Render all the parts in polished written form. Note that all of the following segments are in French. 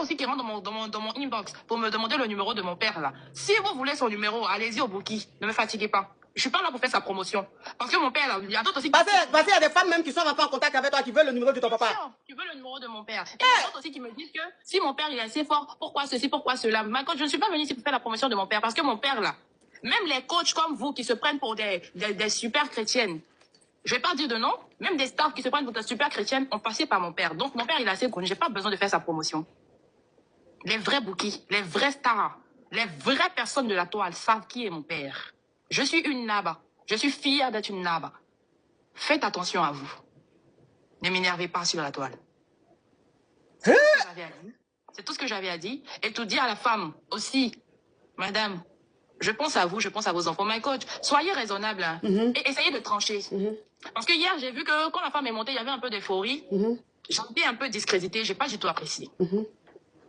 aussi qui rentre dans mon inbox pour me demander le numéro de mon père là. Si vous voulez son numéro, allez-y au Bouki. Ne me fatiguez pas. Je suis pas là pour faire sa promotion. Parce que mon père là, il y a d'autres aussi. Parce qu'il y a des femmes même qui sont rentrées en contact avec toi, qui veulent le numéro de ton papa. Sûr, tu veux le numéro de mon père. Et il y a d'autres aussi qui me disent que si mon père il est assez fort, pourquoi ceci, pourquoi cela. Mais quand je ne suis pas venue ici pour faire la promotion de mon père, parce que mon père là, même les coachs comme vous qui se prennent pour des super chrétiennes, je vais pas dire de nom, même des stars qui se prennent pour des super chrétiennes ont passé par mon père. Donc mon père il est assez connu, j'ai pas besoin de faire sa promotion. Les vrais bouquis, les vrais stars, les vraies personnes de la toile savent qui est mon père. Je suis une Naba. Je suis fière d'être une Naba. Faites attention à vous. Ne m'énervez pas sur la toile. C'est tout ce que j'avais à dire. Et tout dire à la femme aussi. Madame, je pense à vous, je pense à vos enfants. My coach, soyez raisonnable hein, et essayez de trancher. Parce que hier, j'ai vu que quand la femme est montée, il y avait un peu d'euphorie. J'ai été un peu discréditée, j'ai pas du tout apprécié.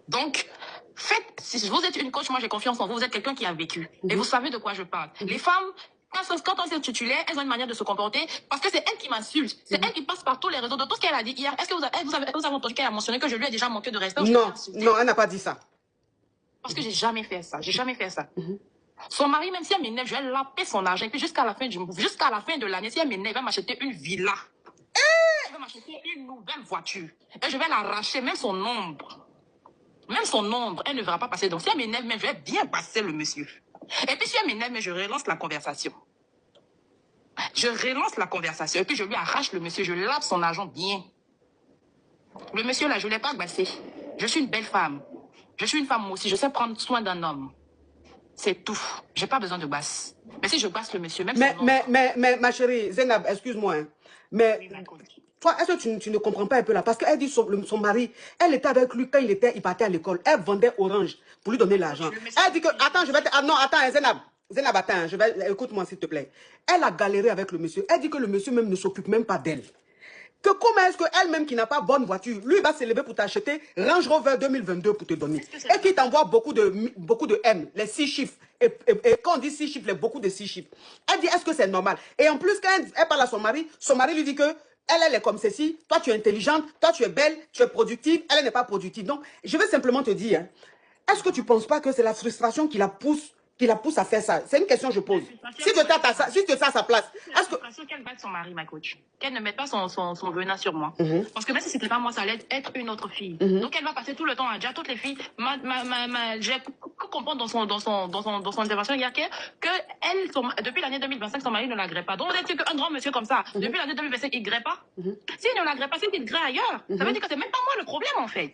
Donc, faites, si vous êtes une coach, moi j'ai confiance en vous, vous êtes quelqu'un qui a vécu. Et vous savez de quoi je parle. Les femmes, quand on s'est titulaire, elles ont une manière de se comporter parce que c'est elle qui m'insulte. C'est elle qui passe par tous les réseaux. De tout ce qu'elle a dit hier, est-ce que vous avez entendu qu'elle a mentionné que je lui ai déjà manqué de respect? Non, non, elle n'a pas dit ça. Parce que j'ai jamais fait ça. J'ai jamais fait ça. Son mari, même si elle m'énerve, je vais laper son argent. Et puis jusqu'à la fin de l'année, si elle m'énerve, elle va m'acheter une villa. Elle va m'acheter une nouvelle voiture. Et je vais l'arracher, même son ombre. Même son ombre, elle ne verra pas passer. Donc si elle m'énerve, je vais bien passer le monsieur. Et puis si elle m'énerve, je relance la conversation. Je relance la conversation. Et puis je lui arrache le monsieur, je lave son argent bien. Le monsieur là, je ne l'ai pas agacé. Je suis une belle femme. Je suis une femme moi aussi, je sais prendre soin d'un homme. C'est tout. J'ai pas besoin de basse. Mais si je basse le monsieur, même mais ma chérie, Zainab, excuse-moi. Hein, mais oui, toi, est-ce que tu ne comprends pas un peu là? Parce qu'elle dit son mari, elle était avec lui quand il partait à l'école. Elle vendait orange pour lui donner l'argent. Elle dit que, attends, je vais te... Ah non, attends, Zainab. Zainab, attends, écoute-moi s'il te plaît. Elle a galéré avec le monsieur. Elle dit que le monsieur même ne s'occupe même pas d'elle. Que comment est-ce qu'elle-même qui n'a pas bonne voiture, lui va se lever pour t'acheter Range Rover 2022 pour te donner. Et qui t'envoie beaucoup de M, les 6 chiffres. Et quand on dit 6 chiffres, beaucoup de 6 chiffres. Elle dit, est-ce que c'est normal? Et en plus, quand elle parle à son mari lui dit que elle est comme ceci, toi tu es intelligente, toi tu es belle, tu es productive, elle n'est pas productive. Donc, je vais simplement te dire, hein, est-ce que tu ne penses pas que c'est la frustration qui la pousse à faire ça? C'est une question que je pose. Si tu es à sa place, est-ce que... qu'elle batte son mari, ma coach. Qu'elle ne mette pas son venin sur moi. Parce que même si c'était pas moi, ça allait être une autre fille. Donc elle va passer tout le temps à dire à toutes les filles, j'ai compris dans son intervention hier que elle, depuis l'année 2025, son mari ne l'agrée pas. Donc on dit qu'un grand monsieur comme ça, depuis l'année 2025, il ne grée pas. S'il ne l'agrée pas, c'est qu'il grée ailleurs. Ça veut dire que c'est même pas moi le problème en fait.